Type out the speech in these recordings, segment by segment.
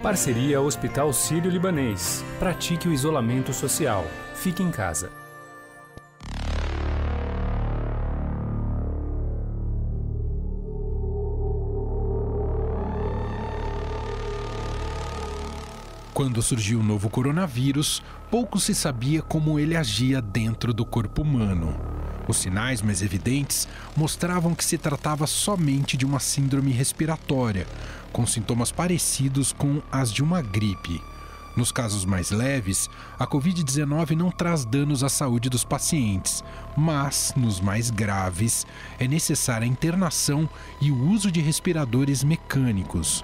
Parceria Hospital Sírio-Libanês. Pratique o isolamento social. Fique em casa. Quando surgiu o novo coronavírus, pouco se sabia como ele agia dentro do corpo humano. Os sinais mais evidentes mostravam que se tratava somente de uma síndrome respiratória, com sintomas parecidos com as de uma gripe. Nos casos mais leves, a Covid-19 não traz danos à saúde dos pacientes, mas, nos mais graves, é necessária a internação e o uso de respiradores mecânicos.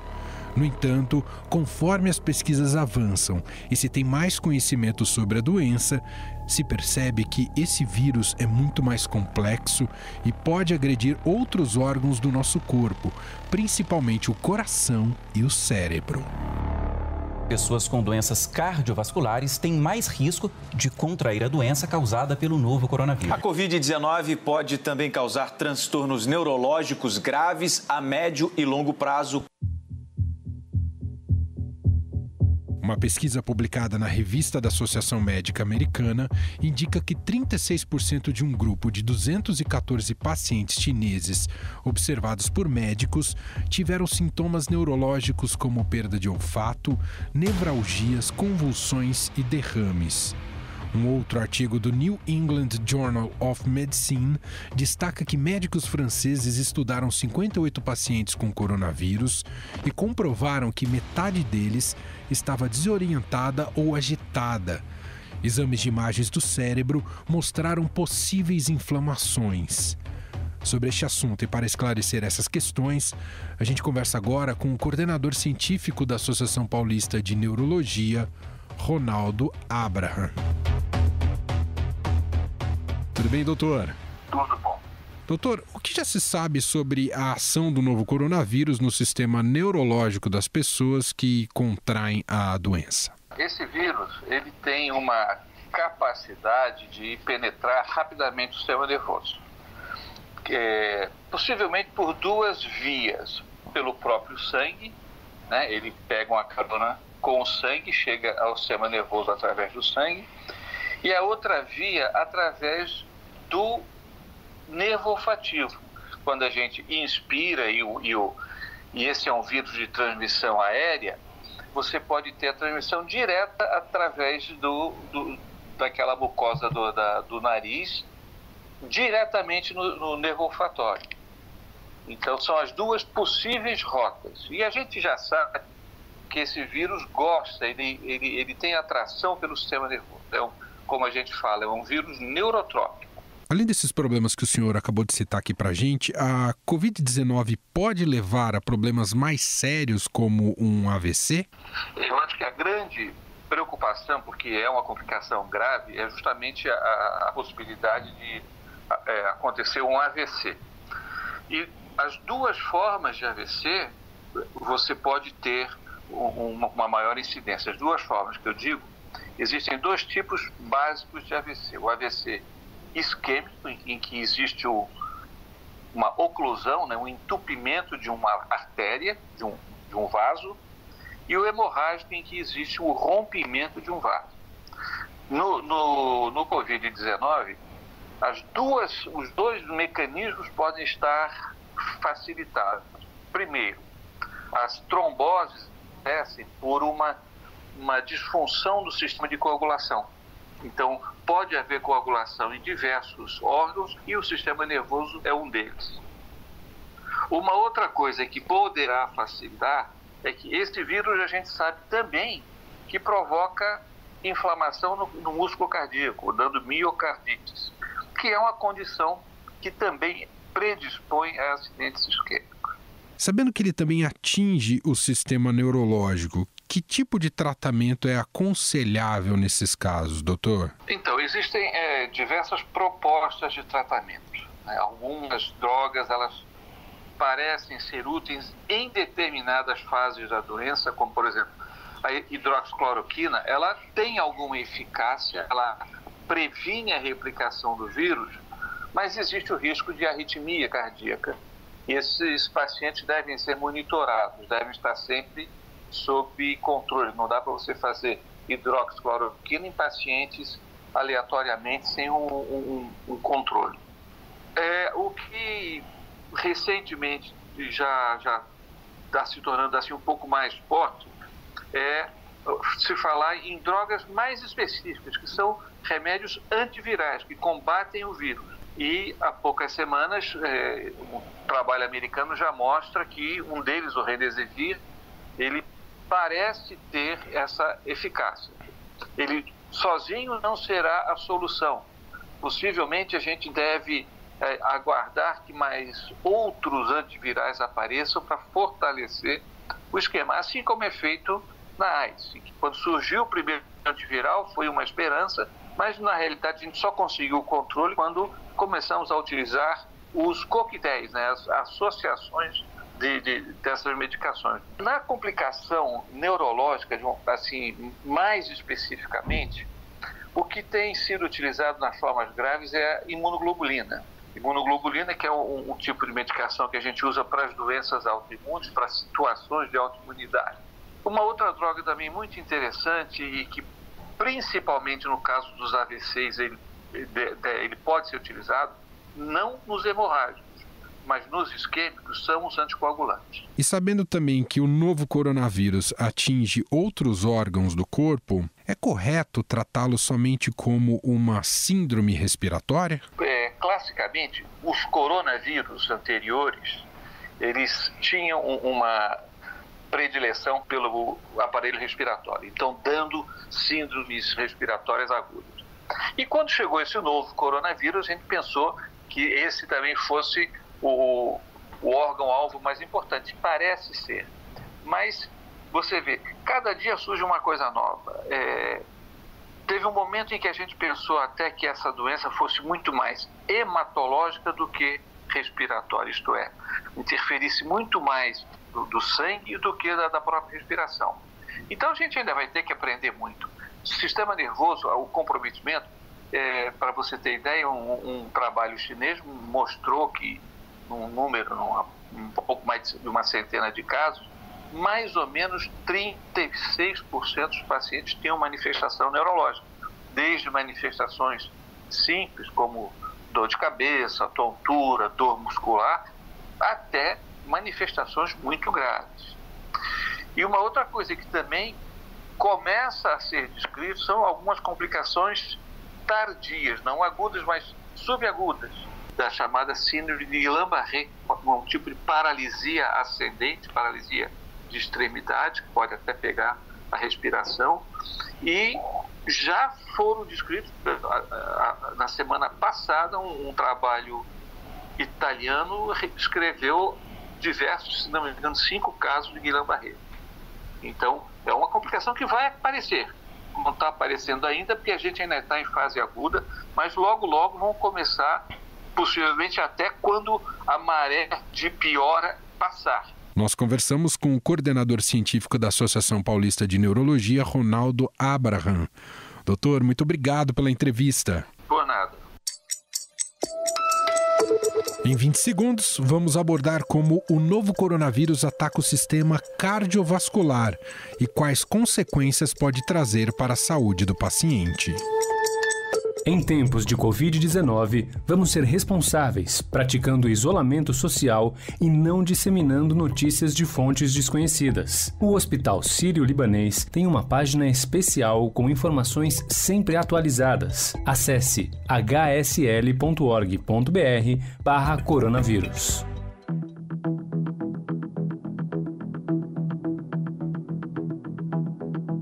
No entanto, conforme as pesquisas avançam e se tem mais conhecimento sobre a doença, se percebe que esse vírus é muito mais complexo e pode agredir outros órgãos do nosso corpo, principalmente o coração e o cérebro. Pessoas com doenças cardiovasculares têm mais risco de contrair a doença causada pelo novo coronavírus. A Covid-19 pode também causar transtornos neurológicos graves a médio e longo prazo. Uma pesquisa publicada na Revista da Associação Médica Americana indica que 36% de um grupo de 214 pacientes chineses observados por médicos tiveram sintomas neurológicos como perda de olfato, nevralgias, convulsões e derrames. Um outro artigo do New England Journal of Medicine destaca que médicos franceses estudaram 58 pacientes com coronavírus e comprovaram que metade deles estava desorientada ou agitada. Exames de imagens do cérebro mostraram possíveis inflamações. Sobre este assunto e para esclarecer essas questões, a gente conversa agora com o coordenador científico da Associação Paulista de Neurologia, Ronaldo Abraham. Tudo bem, doutor? Tudo bom. Doutor, o que já se sabe sobre a ação do novo coronavírus no sistema neurológico das pessoas que contraem a doença? Esse vírus, ele tem uma capacidade de penetrar rapidamente o sistema nervoso. Possivelmente por duas vias. Pelo próprio sangue, né? Ele pega uma carona com o sangue, chega ao sistema nervoso através do sangue. E a outra via através do nervo olfativo. Quando a gente inspira e esse é um vírus de transmissão aérea, você pode ter a transmissão direta através daquela mucosa do nariz, diretamente no nervo olfatório. Então são as duas possíveis rotas. E a gente já sabe que esse vírus gosta, ele tem atração pelo sistema nervoso. Então, como a gente fala, é um vírus neurotrópico. Além desses problemas que o senhor acabou de citar aqui pra gente, a Covid-19 pode levar a problemas mais sérios como um AVC? Eu acho que a grande preocupação, porque é uma complicação grave, é justamente a possibilidade de acontecer um AVC. E as duas formas de AVC, você pode ter uma maior incidência. As duas formas que eu digo, existem dois tipos básicos de AVC. O AVC isquêmico, em que existe uma oclusão, né, um entupimento de uma artéria, de um vaso, e o hemorrágico, em que existe o rompimento de um vaso. No Covid-19, os dois mecanismos podem estar facilitados. Primeiro, as tromboses acontecem por uma disfunção do sistema de coagulação. Então, pode haver coagulação em diversos órgãos e o sistema nervoso é um deles. Uma outra coisa que poderá facilitar é que esse vírus a gente sabe também que provoca inflamação no músculo cardíaco, dando miocardites, que é uma condição que também predispõe a acidentes isquêmicos. Sabendo que ele também atinge o sistema neurológico, que tipo de tratamento é aconselhável nesses casos, doutor? Então, existem diversas propostas de tratamento, né? Algumas drogas, elas parecem ser úteis em determinadas fases da doença, como, por exemplo, a hidroxicloroquina, ela tem alguma eficácia, ela previne a replicação do vírus, mas existe o risco de arritmia cardíaca. E esses pacientes devem ser monitorados, devem estar sempre sob controle. Não dá para você fazer hidroxicloroquina em pacientes aleatoriamente sem um controle. O que recentemente já está se tornando assim um pouco mais forte é se falar em drogas mais específicas, que são remédios antivirais, que combatem o vírus. E há poucas semanas, um trabalho americano já mostra que um deles, o Remdesivir, ele parece ter essa eficácia. Ele sozinho não será a solução. Possivelmente a gente deve aguardar que mais outros antivirais apareçam para fortalecer o esquema, assim como é feito na AIDS. Quando surgiu o primeiro antiviral foi uma esperança, mas na realidade a gente só conseguiu o controle quando começamos a utilizar os coquetéis, né, as associações dessas medicações. Na complicação neurológica, assim, mais especificamente, o que tem sido utilizado nas formas graves é a imunoglobulina. Imunoglobulina, que é um tipo de medicação que a gente usa para as doenças autoimunes, para situações de autoimunidade. Uma outra droga também muito interessante e que, principalmente no caso dos AVCs, ele pode ser utilizado, não nos hemorrágicos, mas nos isquêmicos, são os anticoagulantes. E sabendo também que o novo coronavírus atinge outros órgãos do corpo, é correto tratá-lo somente como uma síndrome respiratória? Classicamente, os coronavírus anteriores, eles tinham uma predileção pelo aparelho respiratório, então dando síndromes respiratórias agudas. E quando chegou esse novo coronavírus, a gente pensou que esse também fosse o órgão-alvo mais importante. Parece ser. Mas você vê, cada dia surge uma coisa nova. Teve um momento em que a gente pensou até que essa doença fosse muito mais hematológica do que respiratória, isto é, interferisse muito mais do sangue do que da própria respiração. Então a gente ainda vai ter que aprender muito. O sistema nervoso, o comprometimento, para você ter ideia, um trabalho chinês mostrou que num número, um pouco mais de uma centena de casos, mais ou menos 36% dos pacientes tinham manifestação neurológica, desde manifestações simples como dor de cabeça, tontura, dor muscular, até manifestações muito graves. E uma outra coisa que também começa a ser descrita são algumas complicações tardias, não agudas, mas subagudas, da chamada síndrome de Guillain-Barré, um tipo de paralisia ascendente, paralisia de extremidade, que pode até pegar a respiração, e já foram descritos na semana passada um trabalho italiano escreveu diversos, se não me engano, 5 casos de Guillain-Barré. Então, é uma complicação que vai aparecer. Não está aparecendo ainda, porque a gente ainda está em fase aguda, mas logo, logo vão começar, possivelmente até quando a maré de piora passar. Nós conversamos com o coordenador científico da Associação Paulista de Neurologia, Ronaldo Abraham. Doutor, muito obrigado pela entrevista. Por nada. Em 20 segundos, vamos abordar como o novo coronavírus ataca o sistema cardiovascular e quais consequências pode trazer para a saúde do paciente. Em tempos de Covid-19, vamos ser responsáveis, praticando isolamento social e não disseminando notícias de fontes desconhecidas. O Hospital Sírio-Libanês tem uma página especial com informações sempre atualizadas. Acesse hsl.org.br/coronavírus.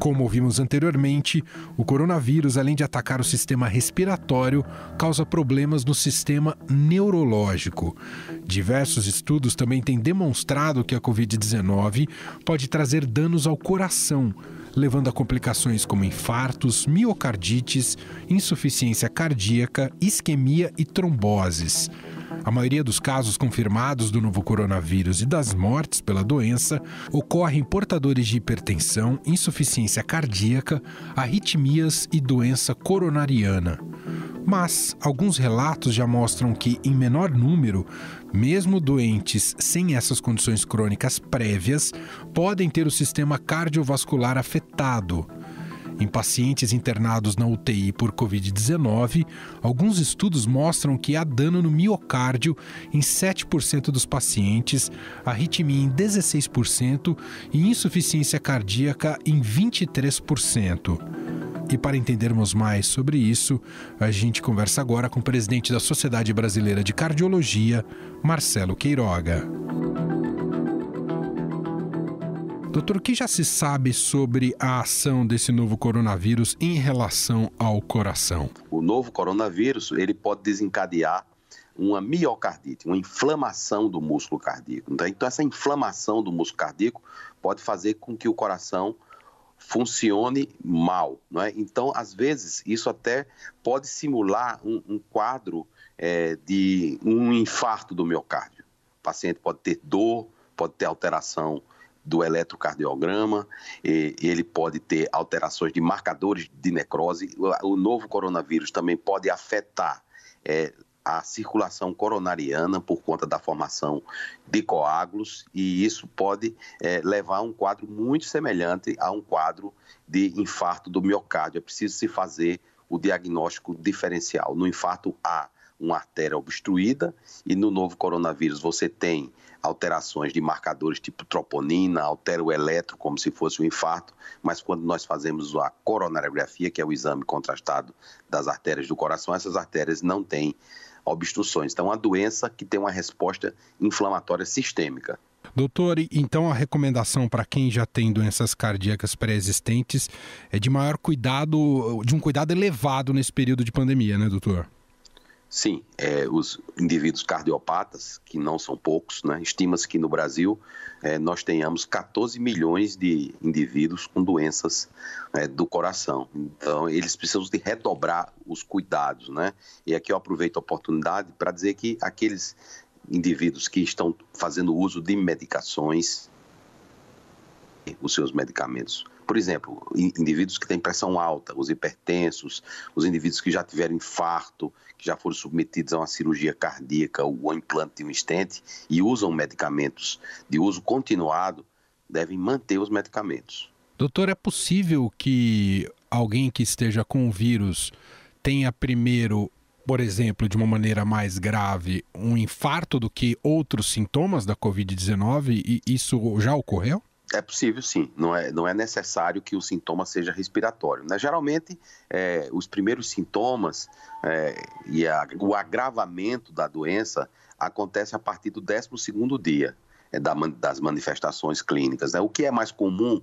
Como ouvimos anteriormente, o coronavírus, além de atacar o sistema respiratório, causa problemas no sistema neurológico. Diversos estudos também têm demonstrado que a Covid-19 pode trazer danos ao coração, levando a complicações como infartos, miocardites, insuficiência cardíaca, isquemia e tromboses. A maioria dos casos confirmados do novo coronavírus e das mortes pela doença ocorrem em portadores de hipertensão, insuficiência cardíaca, arritmias e doença coronariana. Mas alguns relatos já mostram que, em menor número, mesmo doentes sem essas condições crônicas prévias, podem ter o sistema cardiovascular afetado. Em pacientes internados na UTI por Covid-19, alguns estudos mostram que há dano no miocárdio em 7% dos pacientes, arritmia em 16% e insuficiência cardíaca em 23%. E para entendermos mais sobre isso, a gente conversa agora com o presidente da Sociedade Brasileira de Cardiologia, Marcelo Queiroga. Doutor, o que já se sabe sobre a ação desse novo coronavírus em relação ao coração? O novo coronavírus, ele pode desencadear uma miocardite, uma inflamação do músculo cardíaco. Então, essa inflamação do músculo cardíaco pode fazer com que o coração funcione mal, não é? Então, às vezes, isso até pode simular um quadro de um infarto do miocárdio. O paciente pode ter dor, pode ter alteração do eletrocardiograma, ele pode ter alterações de marcadores de necrose. O novo coronavírus também pode afetar a circulação coronariana por conta da formação de coágulos, e isso pode levar a um quadro muito semelhante a um quadro de infarto do miocárdio. É preciso se fazer o diagnóstico diferencial. No infarto há uma artéria obstruída e no novo coronavírus você tem alterações de marcadores tipo troponina, altera o eletro como se fosse um infarto, mas quando nós fazemos a coronariografia, que é o exame contrastado das artérias do coração, essas artérias não têm obstruções. Então, é uma doença que tem uma resposta inflamatória sistêmica. Doutor, então a recomendação para quem já tem doenças cardíacas pré-existentes é de maior cuidado, de um cuidado elevado nesse período de pandemia, né, doutor? Sim, os indivíduos cardiopatas, que não são poucos, né? Estima-se que no Brasil nós tenhamos 14 milhões de indivíduos com doenças do coração. Então, eles precisam de redobrar os cuidados, né? E aqui eu aproveito a oportunidade para dizer que aqueles indivíduos que estão fazendo uso de medicações, os seus medicamentos. Por exemplo, indivíduos que têm pressão alta, os hipertensos, os indivíduos que já tiveram infarto, que já foram submetidos a uma cirurgia cardíaca ou ao implante de um stent e usam medicamentos de uso continuado, devem manter os medicamentos. Doutor, é possível que alguém que esteja com o vírus tenha primeiro, por exemplo, de uma maneira mais grave, um infarto do que outros sintomas da Covid-19 e isso já ocorreu? É possível, sim. Não é necessário que o sintoma seja respiratório, né? Geralmente, os primeiros sintomas e o agravamento da doença acontece a partir do 12º dia das manifestações clínicas, né? O que é mais comum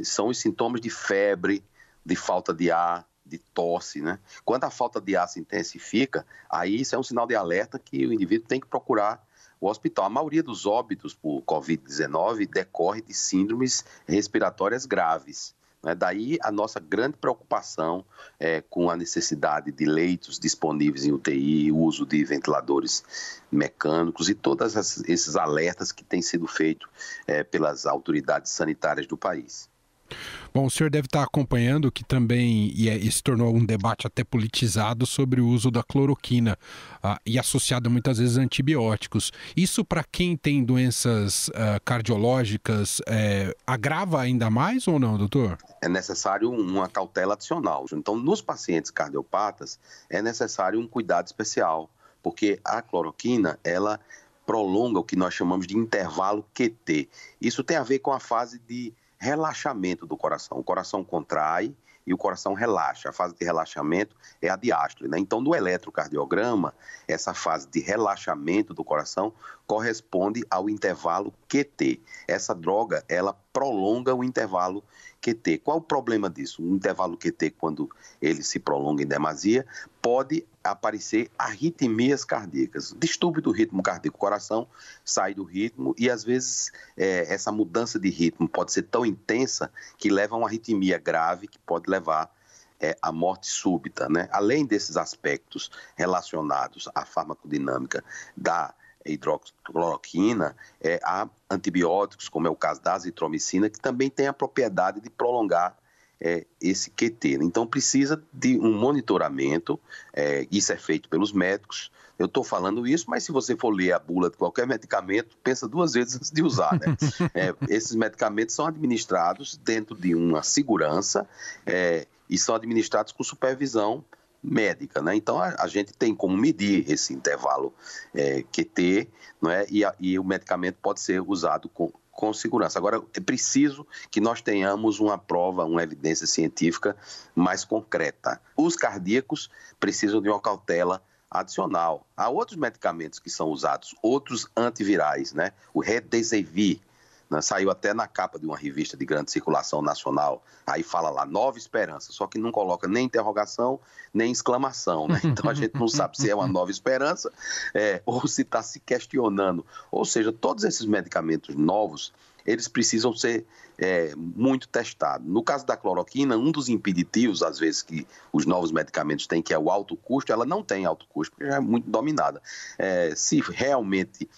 são os sintomas de febre, de falta de ar, de tosse, né? Quando a falta de ar se intensifica, aí isso é um sinal de alerta que o indivíduo tem que procurar o hospital. A maioria dos óbitos por Covid-19 decorre de síndromes respiratórias graves, né? Daí a nossa grande preocupação com a necessidade de leitos disponíveis em UTI, o uso de ventiladores mecânicos e todos esses alertas que têm sido feitos pelas autoridades sanitárias do país. Bom, o senhor deve estar acompanhando que também se tornou um debate até politizado sobre o uso da cloroquina e associado muitas vezes a antibióticos. Isso para quem tem doenças cardiológicas agrava ainda mais ou não, doutor? É necessário uma cautela adicional. Então, nos pacientes cardiopatas é necessário um cuidado especial, porque a cloroquina, ela prolonga o que nós chamamos de intervalo QT. Isso tem a ver com a fase de relaxamento do coração. O coração contrai e o coração relaxa. A fase de relaxamento é a diástole, né? Então, no eletrocardiograma, essa fase de relaxamento do coração corresponde ao intervalo QT. Essa droga, ela prolonga o intervalo QT. Qual o problema disso? O intervalo QT, quando ele se prolonga em demasia, pode aparecer arritmias cardíacas, distúrbio do ritmo cardíaco. O coração sai do ritmo e, às vezes, essa mudança de ritmo pode ser tão intensa que leva a uma arritmia grave, que pode levar à morte súbita, né? Além desses aspectos relacionados à farmacodinâmica da hidroxicloroquina, há antibióticos, como é o caso da azitromicina, que também tem a propriedade de prolongar esse QT. Então precisa de um monitoramento, isso é feito pelos médicos. Eu estou falando isso, mas se você for ler a bula de qualquer medicamento, pensa 2 vezes antes de usar, né? Esses medicamentos são administrados dentro de uma segurança e são administrados com supervisão médica, né? Então a gente tem como medir esse intervalo QT, não é? E o medicamento pode ser usado com segurança. Agora, é preciso que nós tenhamos uma prova, uma evidência científica mais concreta. Os cardíacos precisam de uma cautela adicional. Há outros medicamentos que são usados, outros antivirais, né? O Remdesivir, né? Saiu até na capa de uma revista de grande circulação nacional, aí fala lá, Nova Esperança, só que não coloca nem interrogação, nem exclamação, né? Então a gente não sabe se é uma nova esperança ou se está se questionando. Ou seja, todos esses medicamentos novos, eles precisam ser muito testados. No caso da cloroquina, um dos impeditivos, às vezes, que os novos medicamentos têm, que é o alto custo, ela não tem alto custo, porque já é muito dominada. Se realmente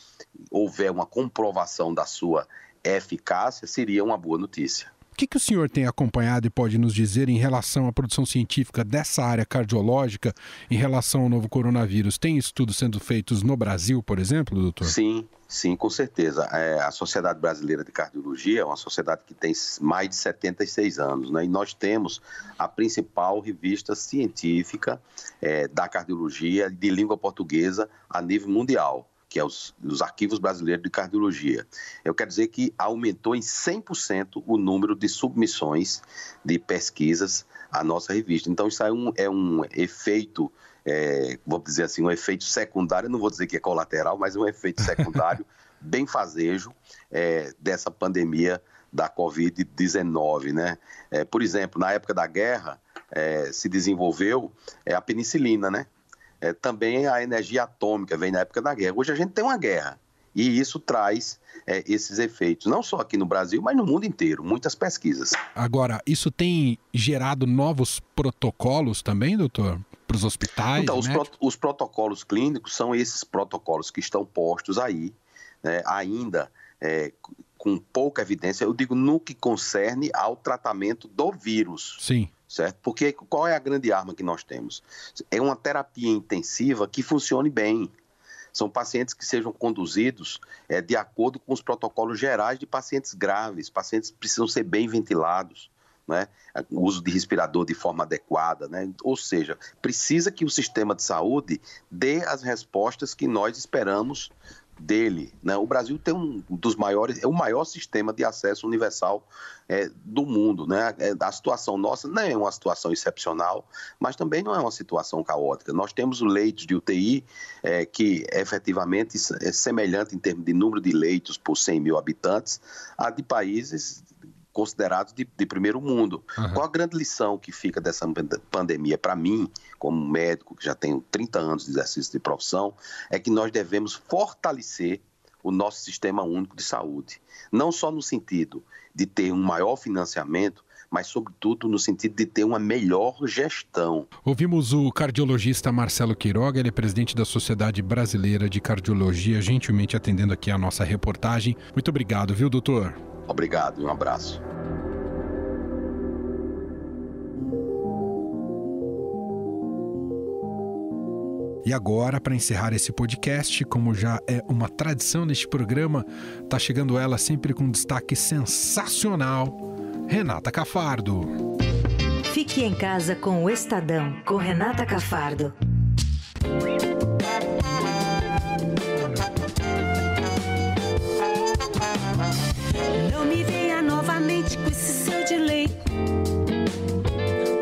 houver uma comprovação da sua eficácia, seria uma boa notícia. O que o senhor tem acompanhado e pode nos dizer em relação à produção científica dessa área cardiológica em relação ao novo coronavírus? Tem estudos sendo feitos no Brasil, por exemplo, doutor? Sim, com certeza. A Sociedade Brasileira de Cardiologia é uma sociedade que tem mais de 76 anos, né? E nós temos a principal revista científica da cardiologia de língua portuguesa a nível mundial, que é os Arquivos Brasileiros de Cardiologia. Eu quero dizer que aumentou em 100% o número de submissões de pesquisas à nossa revista. Então, isso é um efeito, vou dizer assim, um efeito secundário, não vou dizer que é colateral, mas um efeito secundário benfazejo dessa pandemia da Covid-19, né? Por exemplo, na época da guerra, se desenvolveu a penicilina, né? Também a energia atômica vem na época da guerra. Hoje a gente tem uma guerra e isso traz esses efeitos, não só aqui no Brasil, mas no mundo inteiro, muitas pesquisas. Agora, isso tem gerado novos protocolos também, doutor? Para os hospitais? Então, os protocolos clínicos são esses protocolos que estão postos aí, né, ainda com pouca evidência, eu digo no que concerne ao tratamento do vírus. Sim. Certo? Porque qual é a grande arma que nós temos? É uma terapia intensiva que funcione bem. São pacientes que sejam conduzidos de acordo com os protocolos gerais de pacientes graves. Pacientes precisam ser bem ventilados, né? O uso de respirador de forma adequada, né? Ou seja, precisa que o sistema de saúde dê as respostas que nós esperamos dele, né? O Brasil tem um dos maiores, é o maior sistema de acesso universal do mundo, né? A situação nossa não é uma situação excepcional, mas também não é uma situação caótica. Nós temos leitos de UTI que efetivamente é semelhante em termos de número de leitos por 100 mil habitantes a de países considerados de primeiro mundo. Uhum. Qual a grande lição que fica dessa pandemia para mim, como médico que já tenho 30 anos de exercício de profissão, é que nós devemos fortalecer o nosso sistema único de saúde. Não só no sentido de ter um maior financiamento, mas sobretudo no sentido de ter uma melhor gestão. Ouvimos o cardiologista Marcelo Quiroga, ele é presidente da Sociedade Brasileira de Cardiologia, gentilmente atendendo aqui a nossa reportagem. Muito obrigado, viu, doutor? Obrigado e um abraço. E agora, para encerrar esse podcast, como já é uma tradição neste programa, está chegando ela sempre com um destaque sensacional, Renata Cafardo. Fique em casa com o Estadão, com Renata Cafardo. Não me venha novamente com esse seu delay.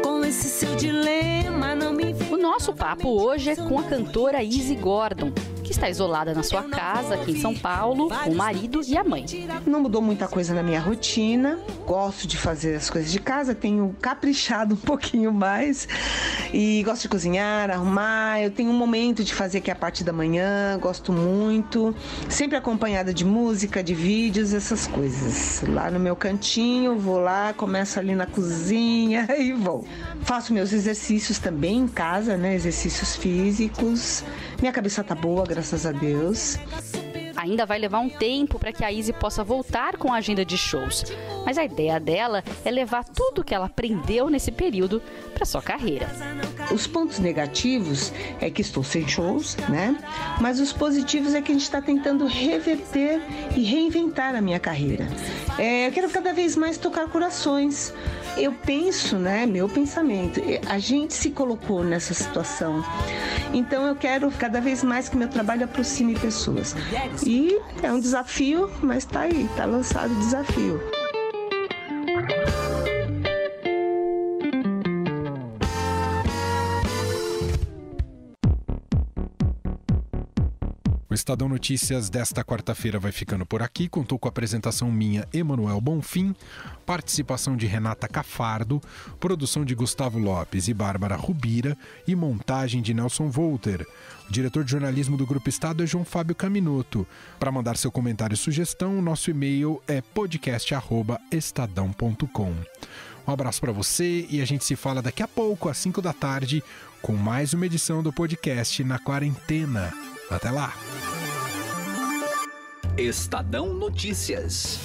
Com esse seu dilema, não me venha. O nosso papo hoje é com a cantora Izzy Gordon, que está isolada na sua casa aqui em São Paulo, com o marido e a mãe. Não mudou muita coisa na minha rotina, gosto de fazer as coisas de casa, tenho caprichado um pouquinho mais e gosto de cozinhar, arrumar. Eu tenho um momento de fazer que é a parte da manhã, gosto muito, sempre acompanhada de música, de vídeos, essas coisas. Lá no meu cantinho, vou lá, começo ali na cozinha e vou. Faço meus exercícios também em casa, né? Exercícios físicos. Minha cabeça tá boa, graças a Deus. A Ainda vai levar um tempo para que a Izzy possa voltar com a agenda de shows, mas a ideia dela é levar tudo que ela aprendeu nesse período para sua carreira. Os pontos negativos é que estou sem shows, né? Mas os positivos é que a gente está tentando reverter e reinventar a minha carreira. Eu quero cada vez mais tocar corações. Eu penso, né? Meu pensamento, a gente se colocou nessa situação. Então eu quero cada vez mais que meu trabalho aproxime pessoas. E é um desafio, mas tá aí, tá lançado o desafio. O Estadão Notícias desta quarta-feira vai ficando por aqui. Contou com a apresentação minha, Emanuel Bonfim, participação de Renata Cafardo, produção de Gustavo Lopes e Bárbara Rubira e montagem de Nelson Volter. O diretor de jornalismo do Grupo Estado é João Fábio Caminoto. Para mandar seu comentário e sugestão, o nosso e-mail é podcast@estadão.com. Um abraço para você e a gente se fala daqui a pouco, às 5 da tarde, com mais uma edição do podcast Na Quarentena. Até lá! Estadão Notícias.